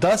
10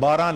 12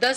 10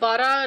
12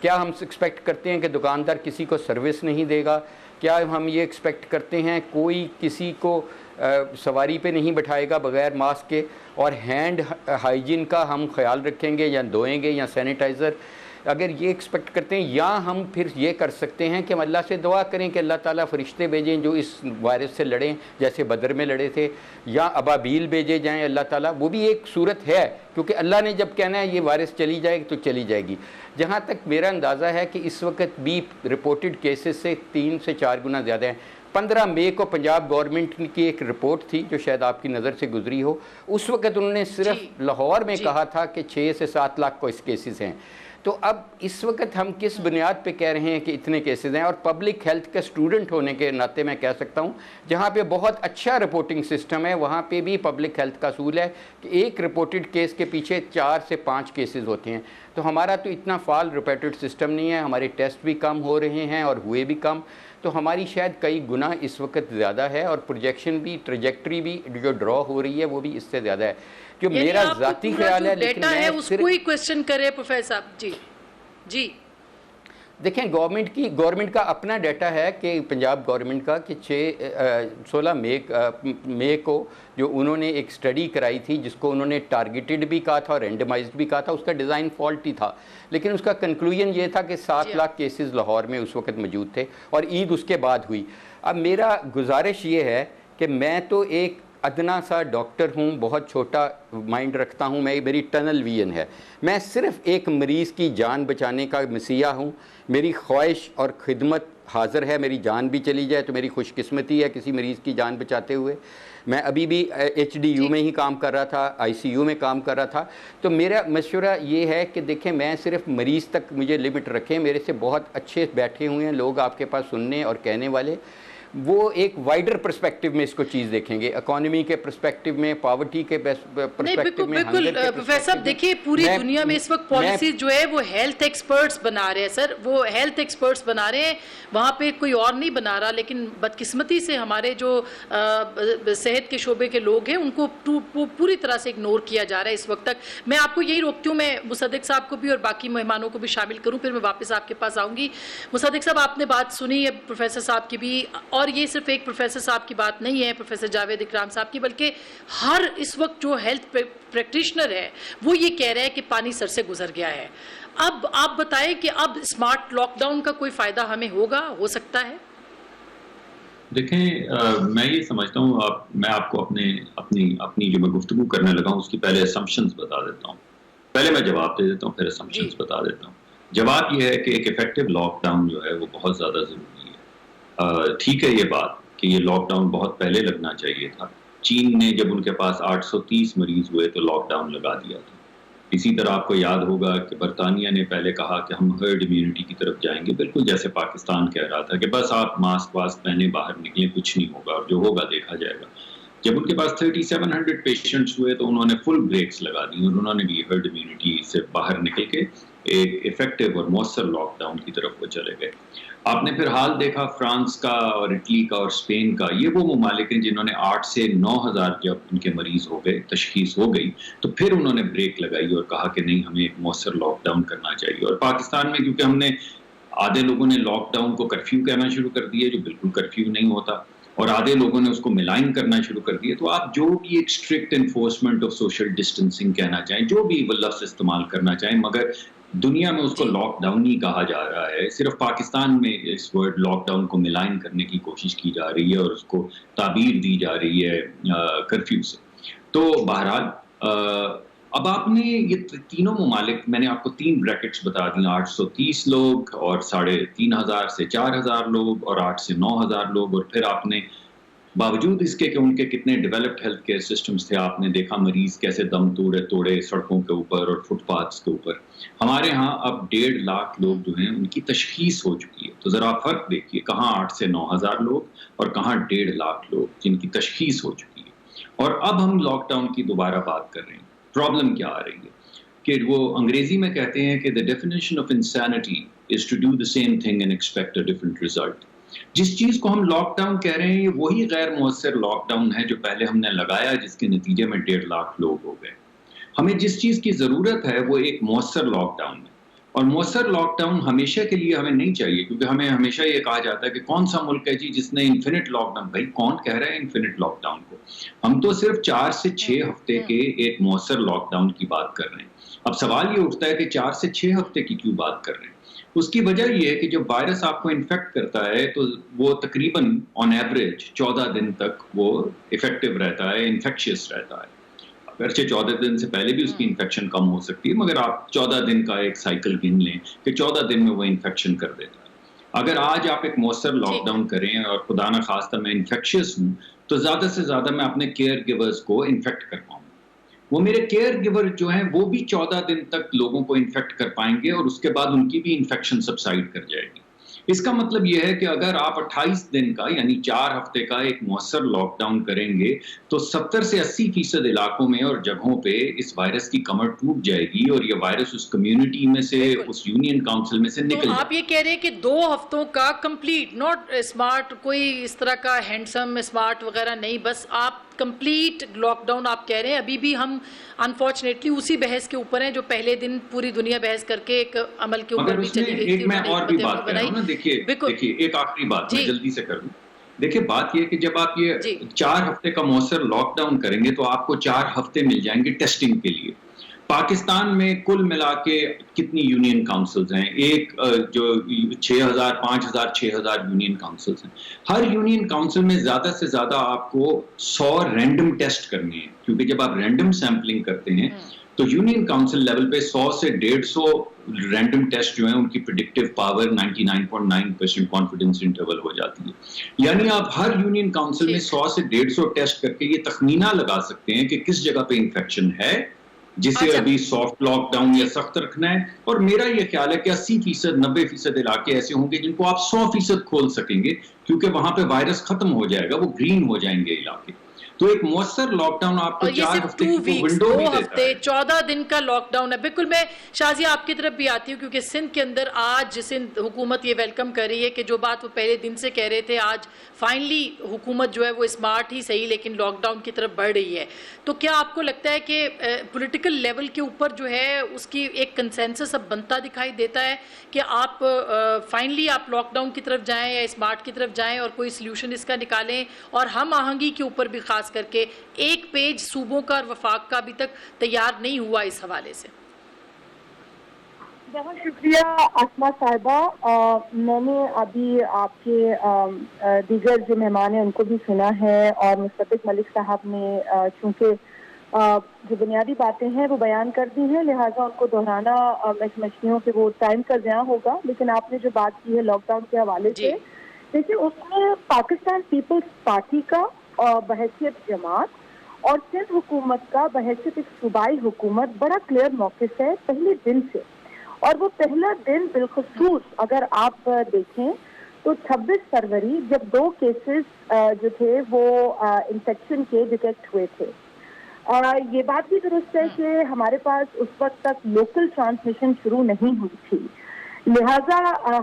کیا ہم ایکسپیکٹ کرتے ہیں کہ دکاندار کسی کو سروس نہیں دے گا؟ کیا ہم یہ ایکسپیکٹ کرتے ہیں کوئی کسی کو سواری پہ نہیں بٹھائے گا بغیر ماسک کے؟ اور ہینڈ ہائیجین کا ہم خیال رکھیں گے یا دھوئیں گے یا سینیٹائزر؟ اگر یہ ایکسپیکٹ کرتے ہیں، یا ہم پھر یہ کر سکتے ہیں کہ ہم اللہ سے دعا کریں کہ اللہ تعالیٰ فرشتے بھیجیں جو اس وائرس سے لڑیں، جیسے بدر میں لڑے تھے، یا ابابیل بھیجے جائیں اللہ تعالیٰ، وہ بھی ایک صورت ہے، کیونکہ اللہ نے جب کہنا ہے یہ وائرس چلی جائے تو چلی جائے گی۔ جہاں تک میرا اندازہ ہے کہ اس وقت بھی رپورٹڈ کیسز سے 3 سے 4 گنا زیادہ ہیں۔ 15 مئی کو پنجاب گورنمنٹ کی ایک رپورٹ تھی جو شاید آپ کی نظر سے گزری ہو، اس وقت انہوں نے صرف لاہور میں کہا تھا کہ 6 سے 7 لاکھ کو اس کیسز ہیں۔ تو اب اس وقت ہم کس بنیاد پہ کہہ رہے ہیں کہ اتنے کیسز ہیں؟ اور پبلک ہیلتھ کا اسٹوڈنٹ ہونے کے ناطے میں کہہ سکتا ہوں جہاں پہ بہت اچھا رپورٹنگ سسٹم ہے وہاں پہ بھی پبلک ہیلتھ کا اصول ہے کہ ایک رپورٹڈ کیس کے پیچھے 4 سے 5 کیسز ہوتے ہیں۔ تو ہمارا تو اتنا فعال رپورٹڈ سسٹم نہیں ہے، ہمارے ٹیسٹ بھی کم ہو رہے ہیں اور ہوئے بھی کم، تو ہماری شاید کئی گنا اس وقت زیادہ ہے، اور پروجیکشن بھی، ٹریجیکٹری بھی جو ڈرا ہو رہی ہے وہ بھی اس سے زیادہ ہے۔ جو میرا ذاتی خیال ہے، لیکن ڈیٹا ہے اس کو ہی کوسچن کرے پروفیسر صاحب۔ جی جی دیکھیں، گورنمنٹ کا اپنا ڈیٹا ہے کہ پنجاب گورنمنٹ کا کہ 16 مئی کو جو انہوں نے ایک سٹڈی کرائی تھی جس کو انہوں نے ٹارگیٹڈ بھی کہا تھا اور رینڈمائزڈ بھی کہا تھا، اس کا ڈیزائن فالٹی تھا، لیکن اس کا کنکلوژن یہ تھا کہ 7 لاکھ کیسز لاہور میں اس وقت موجود تھے اور عید اس کے بعد ہوئی۔ اب میرا گزارش یہ ہے کہ میں تو ایک ادنا سا ڈاکٹر ہوں، بہت چھوٹا مائنڈ رکھتا ہوں، میری ٹنل ویژن ہے، میں صرف ایک مریض کی جان بچانے کا مسیحا ہوں، میری خواہش اور خدمت حاضر ہے، میری جان بھی چلی جائے تو میری خوش قسمتی ہے کسی مریض کی جان بچاتے ہوئے۔ میں ابھی بھی HDU میں ہی کام کر رہا تھا، ICU میں کام کر رہا تھا، تو میرا مشورہ یہ ہے کہ دیکھیں میں صرف مریض تک مجھے لمٹ رکھیں، میرے سے بہت اچھے بیٹھے ہوئے ہیں لوگ آپ کے پاس سننے اور کہنے والے، وہ ایک وائڈر پرسپیکٹو میں اس کو چیز دیکھیں گے، اکانومی کے پرسپیکٹو میں، پاورٹی کے پرسپیکٹو میں۔ بالکل پروفیسر صاحب، دیکھیے پوری دنیا میں اس وقت پالیسی جو ہے وہ ہیلتھ ایکسپرٹس بنا رہے ہیں سر، وہ ہیلتھ ایکسپرٹس بنا رہے ہیں، وہاں پہ کوئی اور نہیں بنا رہا، لیکن بدقسمتی سے ہمارے جو صحت کے شعبے کے لوگ ہیں ان کو پوری طرح سے اگنور کیا جا رہا ہے اس وقت تک۔ میں آپ کو یہی روکتی ہوں، میں مصدق صاحب کو بھی اور باقی مہمانوں کو بھی شامل کروں، پھر میں واپس آپ کے پاس آؤں گی۔ مصدق صاحب، آپ نے بات سنی ہے پروفیسر صاحب کی بھی، اور یہ صرف ایک پروفیسر صاحب کی بات نہیں ہے، پروفیسر جاوید اکرام صاحب کی، بلکہ ہر اس وقت جو ہیلتھ پریکٹیشنر ہے وہ یہ کہہ رہے ہیں کہ پانی سر سے گزر گیا ہے۔ اب آپ بتائیں کہ اب اسمارٹ لاک ڈاؤن کا کوئی فائدہ ہمیں ہو سکتا ہے؟ دیکھیں، میں یہ سمجھتا ہوں، میں آپ کو اپنی جو میں گفتگو کرنے لگا ہوں اس کی پہلے اسمپشنز بتا دیتا ہوں، پہلے میں جواب دے دیتا ہوں پھر اسمپشنز بتا دیتا ہوں۔ جواب یہ ہے کہ ایک ایفیکٹو لاک ڈاؤن جو ہے وہ بہت زیادہ ضروری ہے۔ ٹھیک ہے یہ بات کہ یہ لاک ڈاؤن بہت پہلے لگنا چاہیے تھا، چین نے جب ان کے پاس 830 مریض ہوئے تو لاک ڈاؤن لگا دیا تھا۔ اسی طرح آپ کو یاد ہوگا کہ برطانیہ نے پہلے کہا کہ ہم ہرڈ امیونٹی کی طرف جائیں گے، بالکل جیسے پاکستان کہہ رہا تھا کہ بس آپ ماسک واسک پہنے باہر نکلیں، کچھ نہیں ہوگا اور جو ہوگا دیکھا جائے گا۔ جب ان کے پاس 3700 پیشنٹس ہوئے تو انہوں نے فل بریکس لگا دی اور انہوں نے بھی ہرڈ امیونٹی سے باہر نکل کے ایک ایفیکٹو اور مؤثر لاک ڈاؤن کی طرف وہ چلے گئے۔ آپ نے پھر حال دیکھا فرانس کا اور اٹلی کا اور اسپین کا، یہ وہ ممالک ہیں جنہوں نے 8 سے 9000 جب ان کے مریض ہو گئے، تشخیص ہو گئی، تو پھر انہوں نے بریک لگائی اور کہا کہ نہیں، ہمیں ایک مؤثر لاک ڈاؤن کرنا چاہیے۔ اور پاکستان میں کیونکہ ہم نے آدھے لوگوں نے لاک ڈاؤن کو کرفیو کہنا شروع کر دیا جو بالکل کرفیو نہیں ہوتا، اور آدھے لوگوں نے اس کو ملائن کرنا شروع کر دیا، تو آپ جو بھی ایک strict enforcement of social distancing کہنا چاہیں، جو بھی وہ لفظ استعمال کرنا چاہیں، مگر دنیا میں اس کو لاک ڈاؤن ہی کہا جا رہا ہے۔ صرف پاکستان میں اس ورڈ لاک ڈاؤن کو ملائن کرنے کی کوشش کی جا رہی ہے اور اس کو تعبیر دی جا رہی ہے کرفیو سے۔ تو بہرحال اب آپ نے یہ تینوں ممالک، میں نے آپ کو 3 بریکٹس بتا دیں، 830 لوگ اور 3500 سے 4000 لوگ اور 8 سے 9000 لوگ، اور پھر آپ نے باوجود اس کے کہ ان کے کتنے ڈیولپڈ ہیلتھ کیئر سسٹمز تھے، آپ نے دیکھا مریض کیسے دم توڑے سڑکوں کے اوپر اور فٹ پاتھس کے اوپر۔ ہمارے ہاں اب 1.5 لاکھ لوگ جو ہیں ان کی تشخیص ہو چکی ہے، تو ذرا فرق دیکھیے، کہاں 8 سے 9000 لوگ اور کہاں 1.5 لاکھ لوگ جن کی تشخیص ہو چکی ہے۔ اور اب ہم لاک ڈاؤن کی دوبارہ بات کر رہے ہیں۔ پرابلم کیا آ رہی ہے کہ وہ انگریزی میں کہتے ہیں کہ the definition of insanity is to do the same thing and expect a different result۔ جس چیز کو ہم لاک ڈاؤن کہہ رہے ہیں وہی غیر مؤثر لاک ڈاؤن ہے جو پہلے ہم نے لگایا، جس کے نتیجے میں 1.5 لاکھ لوگ ہو گئے۔ ہمیں جس چیز کی ضرورت ہے وہ ایک مؤثر لاک ڈاؤن ہے۔ اور مؤثر لاک ڈاؤن ہمیشہ کے لیے ہمیں نہیں چاہیے، کیونکہ ہمیں ہمیشہ یہ کہا جاتا ہے کہ کون سا ملک ہے جی جس نے انفینٹ لاک ڈاؤن. بھائی کون کہہ رہا ہے انفینٹ لاک ڈاؤن کو؟ ہم تو صرف 4 سے 6 ہفتے کے ایک مؤثر لاک ڈاؤن کی بات کر رہے ہیں. اب سوال یہ اٹھتا ہے کہ 4 سے 6 ہفتے کی کیوں بات کر رہے ہیں؟ اس کی وجہ یہ ہے کہ جب وائرس آپ کو انفیکٹ کرتا ہے تو وہ تقریباً آن ایوریج 14 دن تک وہ افیکٹو رہتا ہے، انفیکشیس رہتا ہے. اگرچہ 14 دن سے پہلے بھی اس کی انفیکشن کم ہو سکتی ہے، مگر آپ 14 دن کا ایک سائیکل گن لیں کہ 14 دن میں وہ انفیکشن کر دیتا ہے. اگر آج آپ ایک مؤثر لاک ڈاؤن کریں اور خدا نہ خواستہ میں انفیکشیس ہوں تو زیادہ سے زیادہ میں اپنے کیئر گیورز کو انفیکٹ کر پاؤں. وہ میرے کیئر گیور جو ہیں وہ بھی 14 دن تک لوگوں کو انفیکٹ کر پائیں گے اور اس کے بعد ان کی بھی انفیکشن سبسائڈ کر جائے گی. اس کا مطلب یہ ہے کہ اگر آپ 28 دن کا یعنی 4 ہفتے کا ایک مؤثر لاک ڈاؤن کریں گے تو 70 سے 80% علاقوں میں اور جگہوں پہ اس وائرس کی کمر ٹوٹ جائے گی اور یہ وائرس اس کمیونٹی میں سے، اس یونین کاؤنسل میں سے نکل جائے گا. آپ یہ کہہ رہے ہیں کہ 2 ہفتوں کا کمپلیٹ، ناٹ اسمارٹ، کوئی اس طرح کا ہینڈسم اسمارٹ وغیرہ نہیں، بس آپ کمپلیٹ لاک ڈاؤن آپ کہہ رہے ہیں. ابھی بھی ہم انفارچونیٹلی اسی بحث کے اوپر ہیں جو پہلے دن پوری دنیا بحث کر کے ایک عمل کے اوپر بھی چلی گئی تھی. ایک میں اور بھی بات کر رہا ہوں نا، دیکھیے ایک آخری بات میں جلدی سے کر دوں. دیکھیے بات یہ ہے کہ جب آپ یہ 4 ہفتے کا مؤثر لاک ڈاؤن کریں گے تو آپ کو 4 ہفتے مل جائیں گے ٹیسٹنگ کے لیے. پاکستان میں کل ملا کے کتنی یونین کاؤنسلز ہیں؟ ایک جو 6000 5000 6000 یونین کاؤنسلز ہیں. ہر یونین کاؤنسل میں زیادہ سے زیادہ آپ کو 100 رینڈم ٹیسٹ کرنے ہیں، کیونکہ جب آپ رینڈم سیمپلنگ کرتے ہیں تو یونین کاؤنسل لیول پہ 100 سے 150 رینڈم ٹیسٹ جو ہیں ان کی پریڈکٹیو پاور 99.9% کانفیڈنس انٹرول ہو جاتی ہے. یعنی آپ ہر یونین کاؤنسل میں 100 سے 150 ٹیسٹ کر کے یہ تخمینہ لگا سکتے ہیں کہ کس جگہ پہ انفیکشن ہے جسے ابھی سافٹ لاک ڈاؤن یا سخت رکھنا ہے. اور میرا یہ خیال ہے کہ 80% 90% علاقے ایسے ہوں گے جن کو آپ 100% کھول سکیں گے، کیونکہ وہاں پہ وائرس ختم ہو جائے گا، وہ گرین ہو جائیں گے علاقے. تو ایک مؤثر لاک ڈاؤن آپ کو 4 ہفتے کی ونڈو بھی دیتا ہے. 14 دن کا لاک ڈاؤن ہے. بالکل میں شازیہ آپ کی طرف بھی آتی ہوں، کیونکہ سندھ کے اندر آج سندھ حکومت یہ ویلکم کر رہی ہے کہ جو بات وہ پہلے دن سے کہہ رہے تھے، آج فائنلی حکومت جو ہے وہ اسمارٹ ہی صحیح لیکن لاک ڈاؤن کی طرف بڑھ رہی ہے. تو کیا آپ کو لگتا ہے کہ پولیٹیکل لیول کے اوپر جو ہے اس کی ایک کنسنسس اب بنتا دکھائی دیتا ہے کہ آپ فائنلی آپ لاک ڈاؤن کی طرف جائیں یا اسمارٹ کی طرف جائیں اور کوئی سلیوشن اس کا نکالیں؟ اور ہم آہنگی کے اوپر بھی خاص کر کے ایک پیج صوبوں کا اور وفاق کا ابھی تک تیار نہیں ہوا اس حوالے سے. بہت شکریہ اسما صاحبہ. میں نے ابھی آپ کے دیگر جو مہمان ہیں ان کو بھی سنا ہے، اور مصدق ملک صاحب نے چونکہ جو بنیادی باتیں ہیں وہ بیان کر دی ہیں، لہٰذا ان کو دہرانا میں سمجھتی ہوں کہ وہ ٹائم کا ضیاع ہوگا. لیکن آپ نے جو بات کی ہے لاک ڈاؤن کے حوالے سے، دیکھیے اس میں پاکستان پیپلز پارٹی کا بحیثیت جماعت اور سندھ حکومت کا بحیثیت ایک صوبائی حکومت بڑا کلیئر موقف ہے پہلے دن سے. اور وہ پہلا دن بالخصوص اگر آپ دیکھیں تو 26 فروری جب 2 کیسز جو تھے وہ انفیکشن کے ڈیٹیکٹ ہوئے تھے. یہ بات بھی درست ہے کہ ہمارے پاس اس وقت تک لوکل ٹرانسمیشن شروع نہیں ہوئی تھی، لہٰذا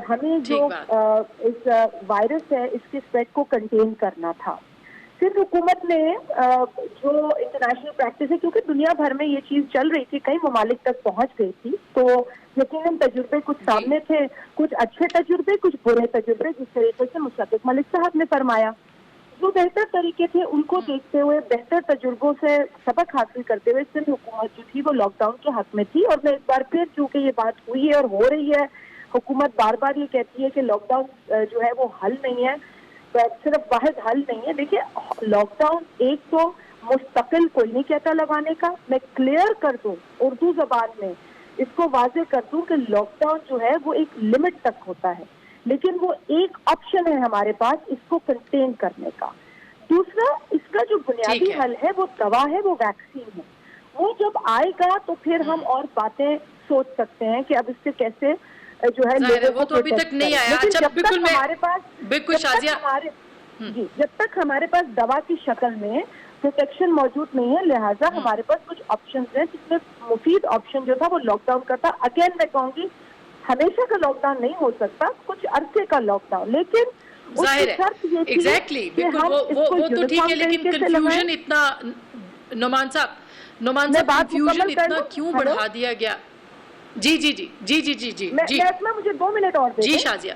ہمیں جو اس وائرس ہے اس کے اسپریڈ کو کنٹین کرنا تھا. سندھ حکومت نے جو انٹرنیشنل پریکٹس ہے، کیونکہ دنیا بھر میں یہ چیز چل رہی تھی، کئی ممالک تک پہنچ گئی تھی، تو یقیناً تجربے کچھ سامنے تھے، کچھ اچھے تجربے، کچھ برے تجربے، جس طریقے سے مصدق ملک صاحب نے فرمایا. جو بہتر طریقے تھے ان کو دیکھتے ہوئے، بہتر تجربوں سے سبق حاصل کرتے ہوئے سندھ حکومت جو تھی وہ لاک ڈاؤن کے حق میں تھی. اور میں ایک بار پھر چونکہ یہ بات ہوئی ہے اور ہو رہی ہے، حکومت بار بار یہ کہتی ہے کہ لاک ڈاؤن جو ہے وہ حل نہیں ہے، صرف واحد حل نہیں ہے. دیکھیے لاک ڈاؤن ایک تو مستقل کوئی نہیں کہتا لگانے کا. میں کلیئر کر دوں اردو زبان میں، اس کو واضح کر دوں کہ لاک ڈاؤن جو ہے وہ ایک لمٹ تک ہوتا ہے، لیکن وہ ایک آپشن ہے ہمارے پاس اس کو کنٹین کرنے کا. دوسرا اس کا جو بنیادی حل ہے وہ دوا ہے، وہ ویکسین ہے. وہ جب آئے گا تو پھر ہم اور باتیں سوچ سکتے ہیں کہ اب اس سے کیسے جو ہے وہ تو ابھی تک نہیں آیا. جب تک ہمارے پاس جب تک ہمارے پاس دوا کی شکل میں پروٹیکشن موجود نہیں ہے، لہٰذا ہمارے پاس کچھ آپشنز ہیں، جس میں مفید آپشن جو تھا وہ لاک ڈاؤن کا تھا. اگین میں کہوں گی ہمیشہ کا لاک ڈاؤن نہیں ہو سکتا، کچھ عرصے کا لاک ڈاؤن، لیکن ظاہر ہے ایگزیکٹلی وہ تو ٹھیک ہے، لیکن کنفیوژن اتنا نعمان صاحب کنفیوژن اتنا کیوں بڑھا دیا گیا؟ جی جی جی جی جی جی جی جی اسما مجھے 2 منٹ اور دے جی دیں. شازیہ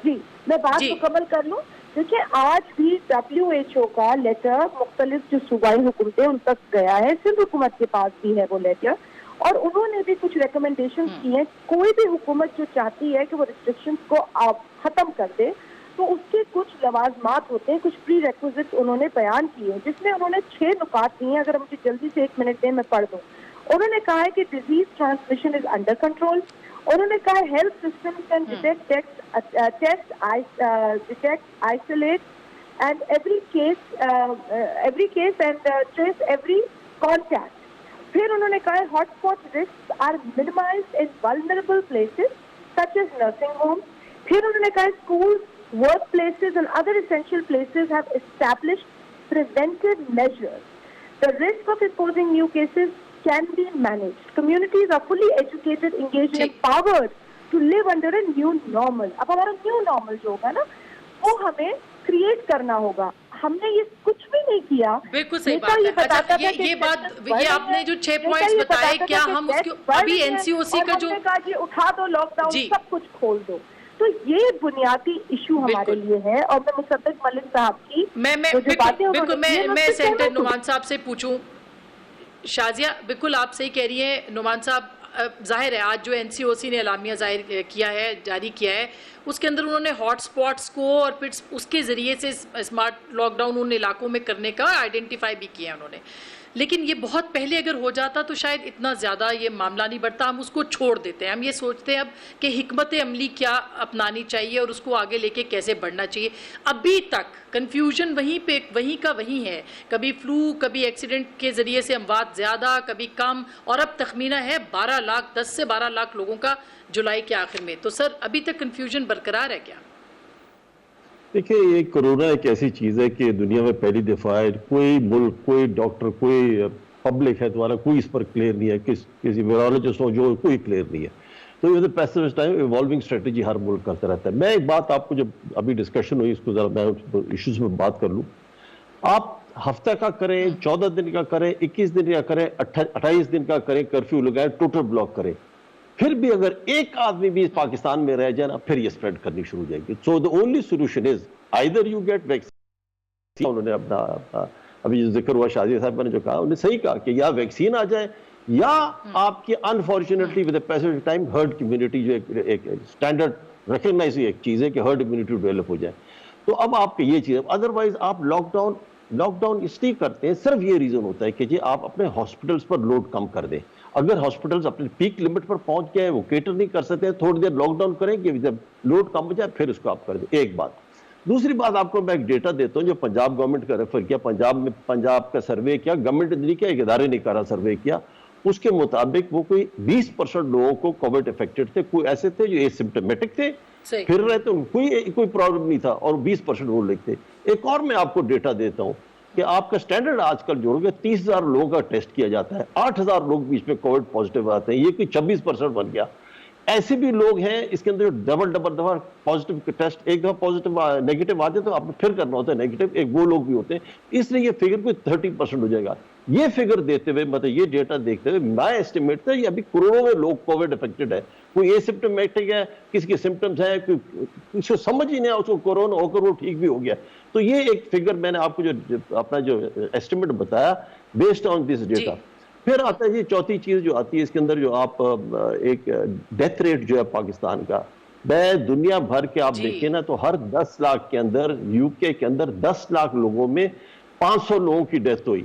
جی میں بات جی. مکمل کر لوں. دیکھیے آج بھی WHO کا لیٹر مختلف جو صوبائی حکومتیں ان تک گیا ہے, سندھ حکومت کے پاس بھی ہے وہ لیٹر, اور انہوں نے بھی کچھ ریکمنڈیشن کی ہیں. کوئی بھی حکومت جو چاہتی ہے کہ وہ ریسٹرکشنز کو ختم کر دے تو اس کے کچھ لوازمات ہوتے ہیں, کچھ پری ریکوزٹ انہوں نے بیان کیے ہیں, جس میں انہوں نے 6 نکات دیے ہیں. اگر مجھے جلدی سے 1 منٹ دیں میں پڑھ دوں. انہوں نے کہا ہے کہ disease transmission is under control. انہوں نے کہا health system can test isolate and every case and trace every contact. پھر انہوں نے کہا hot spot risk are minimized in vulnerable places such as nursing homes. پھر انہوں نے کہا schools, workplaces and other essential places have established preventive measures. The risk of imposing new cases can be managed. Communities are fully educated, engaged and empowered to live under a new normal. اب ہمارا new normal جو ہوگا نا وہ ہمیں create کرنا ہوگا. ہم نے یہ کچھ بھی نہیں کیا. بالکل صحیح بات ہے. اچھا یہ بات یہ آپ نے جو 6 پوائنٹس بتائے, کیا ہم اس کو ابھی NCOC کا جو جی اٹھا دو لاک ڈاؤن, سب کچھ کھول دو, تو یہ بنیادی ایشو ہمارے لیے ہے. اور میں مصدق ملک صاحب کی بالکل میں سینٹر نعمان صاحب سے پوچھوں. شازیہ بالکل آپ صحیح کہہ رہی ہیں نعمان صاحب. ظاہر ہے آج جو NCOC نے اعلامیہ ظاہر کیا ہے, جاری کیا ہے, اس کے اندر انہوں نے ہاٹ سپاٹس کو اور پھر اس کے ذریعے سے اسمارٹ لاک ڈاؤن ان علاقوں میں کرنے کا آئیڈینٹیفائی بھی کیا انہوں نے. لیکن یہ بہت پہلے اگر ہو جاتا تو شاید اتنا زیادہ یہ معاملہ نہیں بڑھتا. ہم اس کو چھوڑ دیتے ہیں. ہم یہ سوچتے ہیں اب کہ حکمت عملی کیا اپنانی چاہیے اور اس کو آگے لے کے کیسے بڑھنا چاہیے. ابھی تک کنفیوژن وہیں کا وہیں ہے. کبھی فلو, کبھی ایکسیڈنٹ کے ذریعے سے اموات زیادہ, کبھی کم, اور اب تخمینہ ہے 10 سے 12 لاکھ لوگوں کا جولائی کے آخر میں. تو سر ابھی تک کنفیوژن برقرار ہے کیا؟ دیکھیں یہ کرونا ایک ایسی چیز ہے کہ دنیا میں پہلی دفعہ ہے, کوئی ملک, کوئی ڈاکٹر, کوئی پبلک ہے تمہارا, کوئی اس پر کلیئر نہیں ہے, کسی ویرولوجسٹ ہو جو کوئی کلیئر نہیں ہے. تو یہ پیسج ٹائم ایوالونگ اسٹریٹجی ہر ملک کرتا رہتا ہے. میں ایک بات آپ کو, جب ابھی ڈسکشن ہوئی اس کو ذرا میں ایشوز میں بات کر لوں. آپ ہفتہ کا کریں, 14 دن کا کریں, 21 دن کا کریں, 28 دن کا کریں, کرفیو لگائیں, ٹوٹل بلاک کریں, پھر بھی اگر ایک آدمی بھی پاکستان میں رہ جائے نا, پھر یہ سپریڈ کرنی شروع ہو جائے گی. سو the only solution is either you get vaccine. انہوں نے اپنا ابھی جو ذکر ہوا شازیہ صاحب نے جو کہا, انہوں نے صحیح کہا کہ یا ویکسین آ جائے یا آپ کی unfortunately with the passage of time herd immunity جو ایک اسٹینڈرڈ ریکگنائز ایک چیز ہے کہ ہرڈ امیونٹی ڈیولپ ہو جائے. تو اب آپ کی یہ چیز ہے. ادروائز آپ لاک ڈاؤن اس لیے کرتے ہیں, صرف یہ ریزن ہوتا ہے کہ جی آپ اپنے ہاسپٹلس پر لوڈ کم کر دیں. اگر ہاسپٹلس اپنے پیک لمٹ پر پہنچ گئے, وہ کیٹر نہیں کر سکتے, تھوڑی دیر لاک ڈاؤن کریں کہ جب لوڈ کم ہو جائے پھر اس کو آپ کر دیں. ایک بات. دوسری بات آپ کو میں ایک ڈیٹا دیتا ہوں جو پنجاب گورنمنٹ کا ریفر کیا. پنجاب کا سروے کیا, گورنمنٹ نہیں کیا, ایک ادارے نے کرا سروے کیا. اس کے مطابق وہ کوئی 20% لوگوں کو کووڈ افیکٹڈ تھے, کوئی ایسے تھے جو ایسمپٹومیٹک تھے, پھر رہے تھے, کوئی پرابلم نہیں تھا, اور 20% وہ لوگ تھے. ایک اور میں آپ کو ڈیٹا دیتا ہوں کہ آپ کا سٹینڈرڈ آج کل جوڑ گیا 30,000 لوگوں کا ٹیسٹ کیا جاتا ہے, 8,000 لوگ بیچ میں کووڈ پازیٹیو آتے ہیں, یہ کوئی 26% بن گیا. ایسے بھی لوگ ہیں اس کے اندر ڈبل دفعہ پازیٹیو ٹیسٹ, ایک دفعہ پازیٹیو نیگیٹو آ جائے تو آپ کو پھر کرنا ہوتا ہے نیگیٹو, ایک وہ لوگ بھی ہوتے ہیں. اس لیے یہ فگر کوئی 30% ہو جائے گا. یہ فگر دیتے ہوئے, مطلب یہ ڈیٹا دیکھتے ہوئے میں ایسٹیمیٹ تھا یہ ابھی کروڑوں میں لوگ کووڈ افیکٹڈ ہے. کوئی ایسمپٹومیٹک ہے, کسی کے سمپٹمز ہیں, کسی کو سمجھ ہی نہیں آیا, اس کو کورونا ہو کر وہ ٹھیک بھی ہو گیا. تو یہ ایک فگر میں نے آپ کو جو اپنا جو ایسٹیمیٹ بتایا بیسڈ آن دس ڈیٹا. پھر آتا ہے یہ چوتھی چیز جو آتی ہے اس کے اندر, جو آپ ایک ڈیتھ ریٹ جو ہے پاکستان کا, میں دنیا بھر کے آپ دیکھیں نا تو ہر 10 لاکھ کے اندر, یو کے کے اندر 10 لاکھ لوگوں میں 500 لوگوں کی ڈیتھ ہوئی,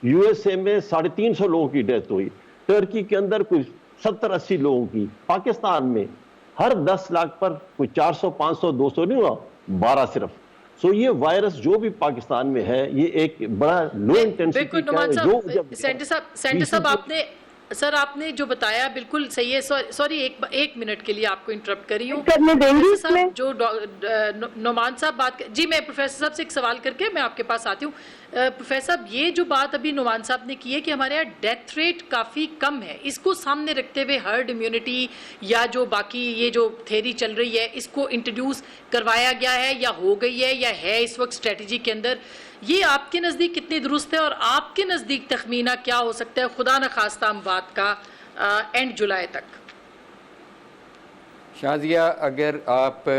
USA میں 350 لوگوں کی ڈیتھ ہوئی, ٹرکی کے اندر کوئی 70-80 لوگوں کی, پاکستان میں ہر 10 لاکھ پر کوئی 400, 500, 200 نہیں ہوا, 12 صرف. سو یہ وائرس جو بھی پاکستان میں ہے یہ ایک بڑا لو انٹینسٹی کا ہے. سینٹر صاحب آپ نے جو بتایا بالکل صحیح ہے. سوری ایک منٹ کے لیے آپ کو انٹرپٹ کر رہی ہوں. جو نعمان صاحب بات, جی میں پروفیسر صاحب سے ایک سوال کر کے میں آپ کے پاس آتی ہوں. پروفیسر صاحب یہ جو بات ابھی نعمان صاحب نے کی ہے کہ ہمارے یہاں ڈیتھ ریٹ کافی کم ہے, اس کو سامنے رکھتے ہوئے ہرڈ امیونٹی یا جو باقی یہ جو تھیری چل رہی ہے اس کو انٹروڈیوس کروایا گیا ہے یا ہو گئی ہے یا ہے اس وقت اسٹریٹجی کے اندر, یہ آپ کے نزدیک کتنی درست ہے اور آپ کے نزدیک تخمینہ کیا ہو سکتا ہے خدا نخواستہ اموات کا اینڈ جولائی تک؟ شازیہ اگر آپ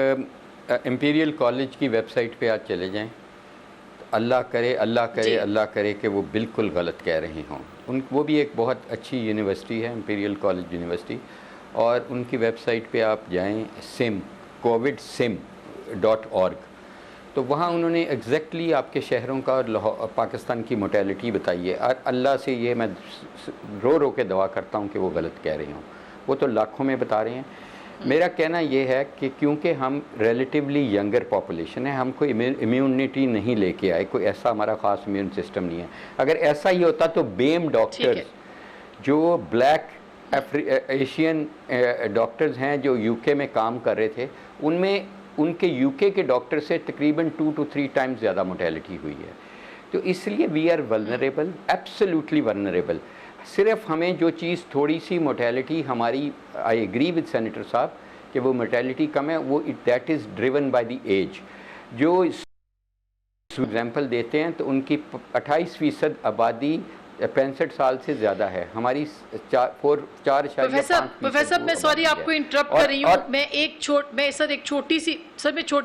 امپیریل کالج کی ویب سائٹ پہ آج چلے جائیں تو اللہ کرے کہ وہ بالکل غلط کہہ رہے ہوں. وہ بھی ایک بہت اچھی یونیورسٹی ہے امپیریل کالج یونیورسٹی, اور ان کی ویب سائٹ پہ آپ جائیں covidsim.org, تو وہاں انہوں نے ایگزیکٹلی آپ کے شہروں کا اور پاکستان کی موٹیلٹی بتائی ہے. اور اللہ سے یہ میں رو کے دعا کرتا ہوں کہ وہ غلط کہہ رہے ہوں, وہ تو لاکھوں میں بتا رہے ہیں. میرا کہنا یہ ہے کہ کیونکہ ہم ریلیٹیولی ینگر پاپولیشن ہے, ہم کوئی امیونٹی نہیں لے کے آئے, کوئی ایسا ہمارا خاص امیون سسٹم نہیں ہے. اگر ایسا ہی ہوتا تو بیم ڈاکٹرز جو بلیک ایشین ڈاکٹرز ہیں جو یو کے میں کام کر رہے تھے, ان میں ان کے یو کے ڈاکٹر سے تقریباً 2 to 3 ٹائمز زیادہ موٹیلٹی ہوئی ہے. تو اس لیے we are vulnerable, absolutely vulnerable. صرف ہمیں جو چیز تھوڑی سی موٹیلٹی ہماری, آئی ایگری ود سینیٹر صاحب کہ وہ موٹیلٹی کم ہے, وہ that is driven by the age. جو ایگزامپل دیتے ہیں تو ان کی 28% آبادی 65 سال سے زیادہ ہے, ہماری 4.5%. پروفیسر میں سوری آپ کو انٹرپٹ کر رہی ہوں, میں ایک چھوٹی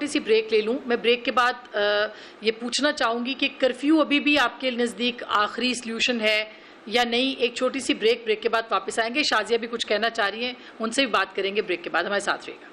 سی بریک لے لوں. میں بریک کے بعد یہ پوچھنا چاہوں گی کہ کرفیو ابھی بھی آپ کے نزدیک آخری سلیوشن ہے یا نہیں. ایک چھوٹی سی بریک کے بعد واپس آئیں گے. شازیہ بھی کچھ کہنا چاہ رہی ہیں, ان سے بھی بات کریں گے بریک کے بعد. ہمارے ساتھ رہے گا.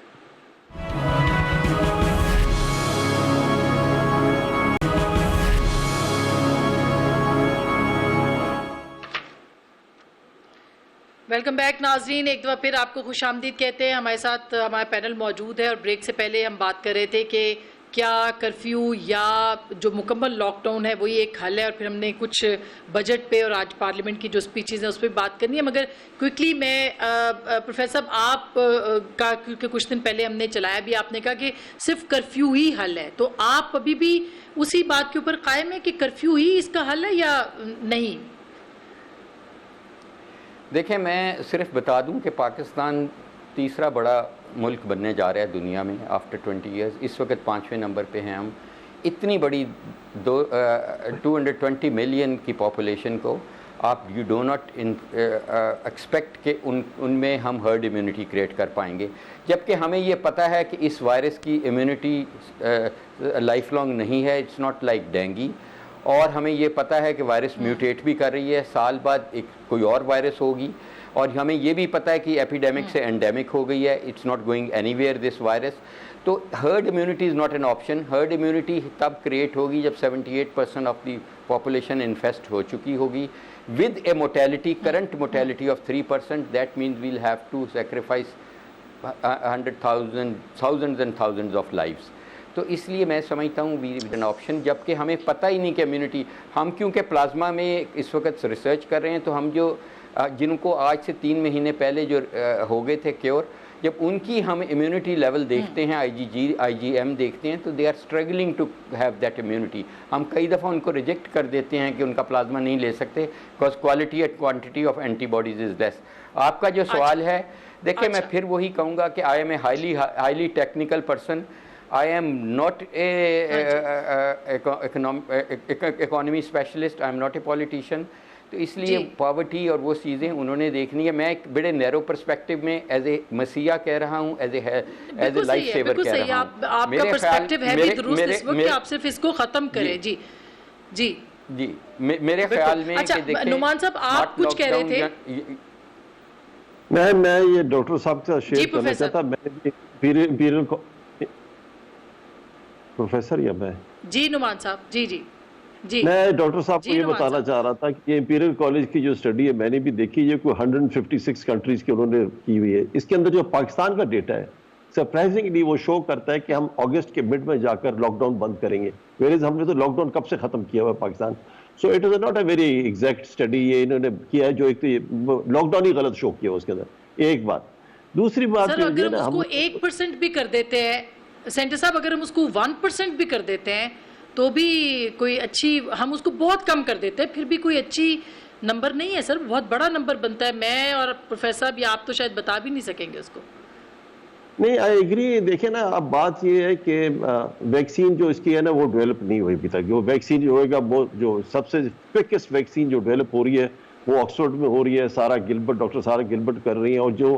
ویلکم بیک ناظرین, ایک دفعہ پھر آپ کو خوش آمدید کہتے ہیں. ہمارے ساتھ ہمارا پینل موجود ہے, اور بریک سے پہلے ہم بات کر رہے تھے کہ کیا کرفیو یا جو مکمل لاک ڈاؤن ہے وہی ایک حل ہے, اور پھر ہم نے کچھ بجٹ پہ اور آج پارلیمنٹ کی جو اسپیچز ہیں اس پہ بات کرنی ہے. مگر کوئکلی میں پروفیسر صاحب آپ کا, کیونکہ کچھ دن پہلے ہم نے چلایا بھی, آپ نے کہا کہ صرف کرفیو ہی حل ہے, تو آپ ابھی بھی اسی بات کے اوپر قائم ہے کہ کرفیو ہی اس کا حل ہے یا نہیں؟ دیکھیں, میں صرف بتا دوں کہ پاکستان تیسرا بڑا ملک بننے جا رہا ہے دنیا میں آفٹر 20 ایئرز. اس وقت 5ویں نمبر پہ ہیں ہم. اتنی بڑی 220 ملین کی پاپولیشن کو آپ یو ڈو ناٹ ایکسپیکٹ کہ ان میں ہم ہرڈ امیونٹی کریٹ کر پائیں گے, جبکہ ہمیں یہ پتہ ہے کہ اس وائرس کی امیونٹی لائف لانگ نہیں ہے. It's not like dengue. اور ہمیں یہ پتہ ہے کہ وائرس میوٹیٹ بھی کر رہی ہے, سال بعد ایک کوئی اور وائرس ہوگی. اور ہمیں یہ بھی پتہ ہے کہ ایپیڈیمک سے اینڈیمک ہو گئی ہے. It's not going anywhere this virus. تو herd immunity is not an option. Herd immunity تب کریٹ ہوگی جب 78% آف دی پاپولیشن انفیسٹ ہو چکی ہوگی with a mortality, current mortality of 3%. That means we'll have to sacrifice 100,000 and thousands of lives. تو اس لیے میں سمجھتا ہوں وی ود این آپشن, جبکہ ہمیں پتہ ہی نہیں کہ امیونٹی, ہم کیونکہ پلازما میں اس وقت ریسرچ کر رہے ہیں, تو ہم جن کو آج سے 3 مہینے پہلے جو ہو گئے تھے کیور, جب ان کی ہم امیونٹی لیول دیکھتے ہیں, IgM دیکھتے ہیں, تو they are struggling to have that immunity. ہم کئی دفعہ ان کو ریجیکٹ کر دیتے ہیں کہ ان کا پلازما نہیں لے سکتے, because quality and quantity of anti bodies is. آپ کا جو سوال ہے, دیکھیں میں پھر وہی کہوں گا کہ I am a highly technical person. I am not a economy specialist, I am not a politician. تو اس لیے پاورٹی اور وہ چیزیں انہوں نے دیکھنی ہے. میں ایک بڑے نیرو پرسپیکٹو میں ایز اے مسیحا کہہ رہا ہوں, ایز اے لائف سیور کہہ رہا ہوں. آپ کا پرسپیکٹو ہے بھی درست اس وقت کہ آپ صرف اس کو ختم کریں. جی میرے خیال میں اچھا نعمان صاحب آپ کچھ کہہ رہے تھے. میں یہ ڈاکٹر صاحب سے شیئر کرنا چاہتا. میں پروفیسر یا میں جی نعمان صاحب جی میں ڈاکٹر صاحب کو یہ بتانا چاہ رہا تھا کہ امپیریل کالج کی جو اسٹڈی ہے میں نے بھی دیکھی, یہ کوئی 156 کنٹریز کی انہوں نے کی ہوئی ہے. اس کے اندر جو پاکستان کا ڈیٹا ہے سرپرائزنگلی وہ شو کرتا ہے کہ ہم اگست کے مڈ میں جا کر لاک ڈاؤن بند کریں گے, ویئرز ہم نے تو لاک ڈاؤن کب سے ختم کیا ہوا ہے Pakistan. So it is not a very exact study. یہ انہوں نے کیا ہے جو ایک تو لاک ڈاؤن ہی غلط شو کیا اس کے اندر. ایک بات. دوسری بات سر اگر ہم اس کو 1% بھی کر دیتے ہیں سینٹر صاحب, اگر ہم اس کو 1% بھی کر دیتے ہیں تو بھی کوئی اچھی, ہم اس کو بہت کم کر دیتے ہیں پھر بھی کوئی اچھی نمبر نہیں ہے سر, بہت بڑا نمبر بنتا ہے. میں اور پروفیسر صاحب آپ تو شاید بتا بھی نہیں سکیں گے اس کو. نہیں آئی ایگری. دیکھیں نا, اب بات یہ ہے کہ ویکسین جو اس کی ہے نا وہ ڈیولپ نہیں ہوئی ابھی تک. جو ویکسین جو ہوئے گا وہ جو سب سے کوئکسٹ ویکسین جو ڈیولپ ہو رہی ہے وہ آکسفورڈ میں ہو رہی ہے. ڈاکٹر سارا گلبرٹ کر رہی ہیں, اور جو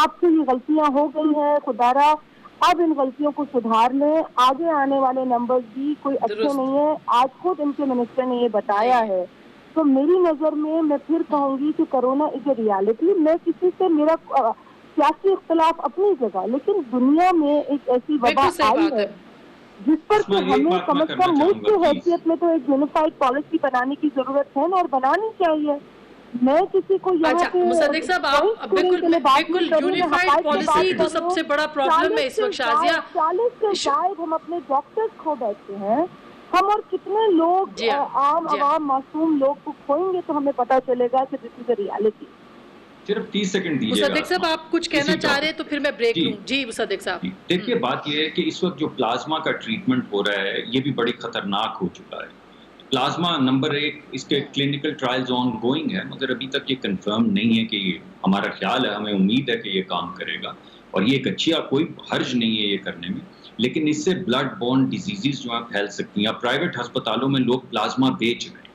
آپ سے یہ غلطیاں ہو گئی ہیں، خدارا اب ان غلطیوں کو سدھار لیں. آگے آنے والے نمبرز بھی کوئی اچھے نہیں ہیں، آج خود ان کے منسٹر نے یہ بتایا ہے. تو میری نظر میں پھر کہوں گی کہ کرونا از اے ریالٹی. میں کسی سے میرا سیاسی اختلاف اپنی جگہ، لیکن دنیا میں ایک ایسی وبا آئی ہے جس پر کہ ہمیں کم از کم ملک کی حیثیت میں تو ایک یونیفائڈ پالیسی بنانے کی ضرورت ہے نا، اور بنانی چاہیے. میں کسی کو یہاں پہ مصدق صاحب آپ بالکل یونیفائڈ پالیسی تو سب سے بڑا پرابلم ہے اس وقت شازیہ. 40 سے زائد ہم اپنے ڈاکٹرز کھو بیٹھے ہیں. ہم اور کتنے لوگ عام عوام معصوم لوگ کو کھوئیں گے تو ہمیں پتہ چلے گا کہ دس از اے ریالٹی. صرف 30 سیکنڈ دیجیے گا. مصدق صاحب آپ کچھ کہنا چاہ رہے ہیں تو پھر میں بریک لوں. جی مصدق صاحب. دیکھیے بات یہ ہے کہ اس وقت جو پلازما کا ٹریٹمنٹ ہو رہا ہے یہ بھی بڑی خطرناک ہو چکا ہے. پلازما نمبر 1 اس کے کلینکل ٹرائلز آن گوئنگ ہے، مگر ابھی تک یہ کنفرم نہیں ہے کہ ہمارا خیال ہے، ہمیں امید ہے کہ یہ کام کرے گا اور یہ ایک اچھی کوئی حرج نہیں ہے یہ کرنے میں. لیکن اس سے بلڈ بورن ڈیزیزز جو ہیں پھیل سکتی ہیں. پرائیویٹ ہسپتالوں میں لوگ پلازما بیچ رہے ہیں.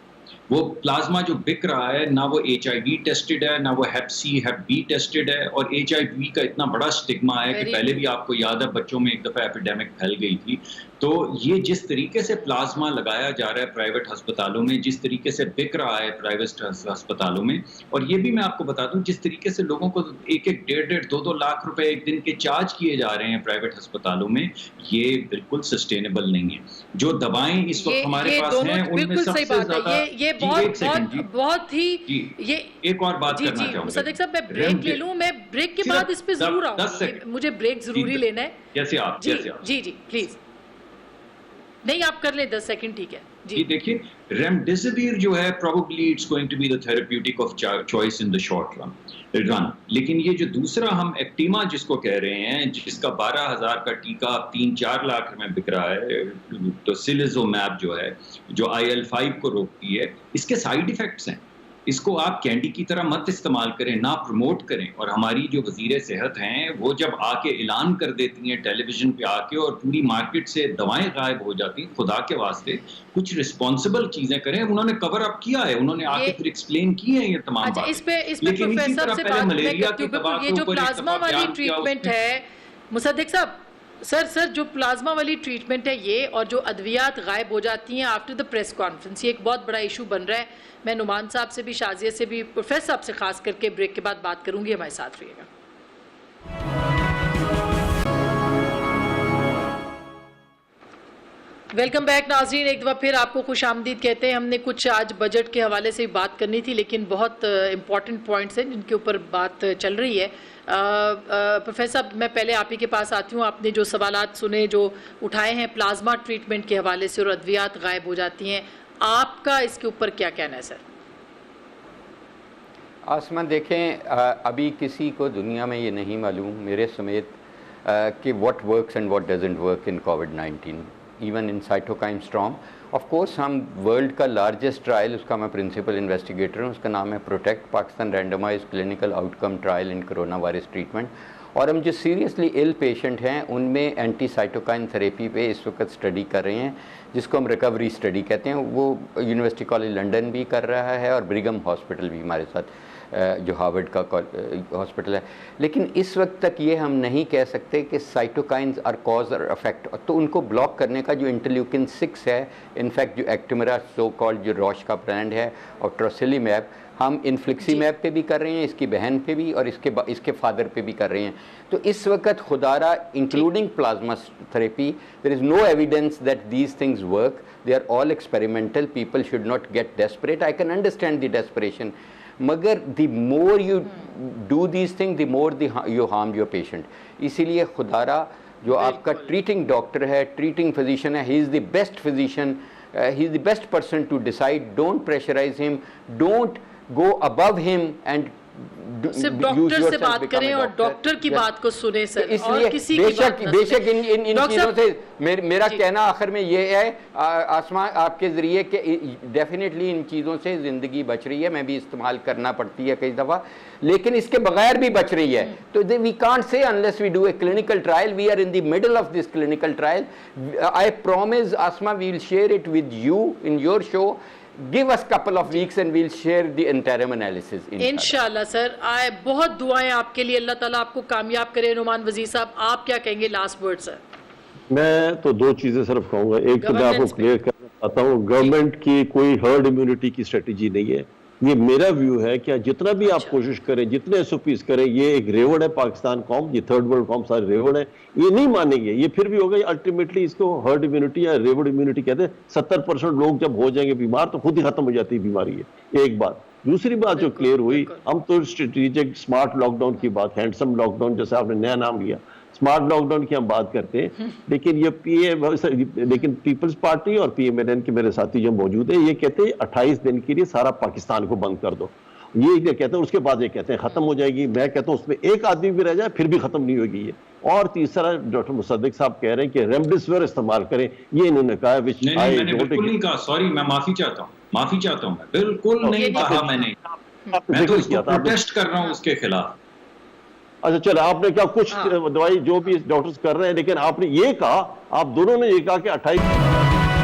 وہ پلازما جو بک رہا ہے نہ وہ HIV ٹیسٹڈ ہے، نہ وہ heap C heap B tested ہے. اور HIV کا اتنا بڑا سٹگما ہے کہ پہلے بھی آپ کو یاد ہے بچوں میں ایک دفعہ ایپیڈیمک پھیل گئی تھی. تو یہ جس طریقے سے پلازما لگایا جا رہا ہے پرائیویٹ ہسپتالوں میں، جس طریقے سے بک رہا ہے پرائیویٹ ہسپتالوں میں، اور یہ بھی میں آپ کو بتا دوں جس طریقے سے لوگوں کو 1-1.5-2 لاکھ روپے ایک دن کے چارج کیے جا رہے ہیں پرائیویٹ ہسپتالوں میں، یہ بالکل سسٹینیبل نہیں ہے. جو دوائیں اس وقت ہمارے پاس ہیں ان میں سب سے زیادہ بہت ہی ایک اور بات کرنا چاہوں گا. مصدق صاحب میں بریک لے لوں، میں بریک کے بعد اس پہ ضرور آؤں گا، مجھے بریک ضروری لینا ہے. جیسے آپ جی پلیز. نہیں آپ کر لیں 10 سیکنڈ. ٹھیک ہے جی. دیکھیے ریمڈیسیویر جو ہے probably it's going to be the therapeutic of choice in the short run. لیکن یہ جو دوسرا ہم ایکٹیما جس کو کہہ رہے ہیں، جس کا 12,000 کا ٹیکہ 3-4 لاکھ میں بک رہا ہے، تو سیلیزومیب جو ہے جو IL-5 کو روکتی ہے، اس کے سائیڈ ایفیکٹس ہیں. اس کو آپ کینڈی کی طرح مت استعمال کریں، نہ پروموٹ کریں. اور ہماری جو وزیر صحت ہیں وہ جب آ کے اعلان کر دیتی ہیں ٹیلی ویژن پہ آ کے اور پوری مارکیٹ سے دوائیں غائب ہو جاتی ہیں، خدا کے واسطے کچھ رسپانسبل چیزیں کریں. انہوں نے کور اپ کیا ہے، انہوں نے آ کے پھر ایکسپلین کی ہیں یہ تمام باتیں. اس پہ پروفیسر صاحب سے بات میں کرتی ہوں. یہ جو پلازما والی ٹریٹمنٹ ہے مصدق صاحب، سر جو پلازما والی ٹریٹمنٹ ہے یہ، اور جو ادویات غائب ہو جاتی ہیں آفٹر دا پریس کانفرنس، یہ ایک بہت بڑا ایشو بن رہا ہے. میں نعمان صاحب سے بھی، شازیہ سے بھی، پروفیسر صاحب سے خاص کر کے بریک کے بعد بات کروں گی. ہمارے ساتھ رہیے گا. ویلکم بیک ناظرین، ایک دفعہ پھر آپ کو خوش آمدید کہتے ہیں. ہم نے کچھ آج بجٹ کے حوالے سے بات کرنی تھی، لیکن بہت امپورٹنٹ پوائنٹس ہیں جن کے اوپر بات چل رہی ہے. پروفیسر صاحب میں پہلے آپ ہی کے پاس آتی ہوں. آپ نے جو سوالات سنے جو اٹھائے ہیں پلازما ٹریٹمنٹ کے حوالے سے اور ادویات غائب ہو جاتی ہیں، آپ کا اس کے اوپر کیا کہنا ہے سر؟ آسماں دیکھیں، ابھی کسی کو دنیا میں یہ نہیں معلوم میرے سمیت کہ what works and what doesn't work in کووڈ-19 even in cytokine storm. Of course ہم ورلڈ کا لارجسٹ ٹرائل، اس کا میں پرنسپل انویسٹیگیٹر ہوں، اس کا نام ہے Protect, Pakistan randomised clinical outcome trial in corona virus treatment. اور ہم جو سیریسلی ال پیشنٹ ہیں ان میں اینٹی سائٹوکائن تھراپی پہ اس وقت اسٹڈی کر رہے ہیں، جس کو ہم ریکوری اسٹڈی کہتے ہیں. وہ یونیورسٹی کالج لنڈن بھی کر رہا ہے اور برگم ہاسپٹل بھی ہمارے ساتھ، جو ہارورڈ کا ہاسپٹل ہے. لیکن اس وقت تک یہ ہم نہیں کہہ سکتے کہ سائٹوکائنز آر کاز اور افیکٹ. تو ان کو بلاک کرنے کا جو انٹرلیوکن 6 ہے، انفیکٹ جو ایکٹیمرا سو کالڈ جو روش کا برانڈ ہے، اور ٹروسیلیمیب، ہم انفلکسیمیب پہ بھی کر رہے ہیں، اس کی بہن پہ بھی، اور اس کے فادر پہ بھی کر رہے ہیں. تو اس وقت خدارہ including plasma therapy there is no evidence that these things work. They are all experimental. People should not get desperate. I can understand the desperation. مگر the more you do these things, the more you harm your patient. اسی لیے خدارہ جو آپ کا treating doctor ہے، treating physician ہے، he is the best physician, he is the best person to decide. Don't pressurize him, don't go above him and صرف doctor سے بات کریں اور ڈاکٹر کی بات کو سنیں سر. اس لیے بے شک ان چیزوں سے میرا کہنا آخر میں یہ ہے آسماں آپ کے ذریعے کہ ڈیفینیٹلی ان چیزوں سے زندگی بچ رہی ہے، میں بھی استعمال کرنا پڑتی ہے کئی دفعہ، لیکن اس کے بغیر بھی بچ رہی ہے. تو we can't say unless we do a clinical trial. We are in the middle of this clinical trial. I promise Asma we will share it with you in your show. give us couple of weeks and we'll share the interim analysis. انشاءاللہ سر. بہت دعائیں آپ کے لیے, اللہ تعالیٰ آپ کو کامیاب کرے. نعمان وزیر صاحب, آپ کیا کہیں گے لاسٹ ورڈ سر؟ میں تو دو چیزیں صرف کہوں گا. ایک تو میں آپ کو کلیئر کرنا چاہتا ہوں, گورنمنٹ کی کوئی ہرڈ امیونٹی کی اسٹریٹجی نہیں ہے. یہ میرا ویو ہے کہ جتنا بھی آپ کوشش کریں, جتنے SOPs کریں, یہ ایک ریوڑ ہے پاکستان قوم, یہ تھرڈ ورلڈ قوم سارے ریوڑ ہے, یہ نہیں مانیں گے. یہ پھر بھی ہوگا, الٹیمیٹلی اس کو ہرڈ امیونٹی یا ریوڑ امیونٹی کہتے ہیں. 70% لوگ جب ہو جائیں گے بیمار تو خود ہی ختم ہو جاتی ہے بیماری ہے. ایک بات. دوسری بات جو کلیئر ہوئی, ہم تو اسٹریٹجک اسمارٹ لاک ڈاؤن کی بات, ہینڈسم لاک ڈاؤن جیسے آپ نے نیا نام لیا, اسمارٹ لاک ڈاؤن کی ہم بات کرتے ہیں. لیکن یہ لیکن پیپلز پارٹی اور PMLN کے میرے ساتھی جو موجود ہیں, یہ کہتے ہیں 28 دن کے لیے سارا پاکستان کو بند کر دو. یہ کہتے ہیں, اس کے بعد یہ کہتے ہیں ختم ہو جائے گی. میں کہتا ہوں اس میں ایک آدمی بھی رہ جائے پھر بھی ختم نہیں ہوگی یہ. اور تیسرا ڈاکٹر مصدق صاحب کہہ رہے ہیں کہ ریمڈیسیویر استعمال کریں, یہ انہوں نے کہا. میں نے بالکل نہیں کہا, سوری, میں معافی چاہتا ہوں, میں بالکل نہیں کہا. میں تو اس کو پروٹیسٹ کر رہا ہوں اس کے خلاف. اچھا چلے, آپ نے کہا کچھ دوائی جو بھی ڈاکٹرز کر رہے ہیں, لیکن آپ نے یہ کہا, آپ دونوں نے یہ کہا کہ 28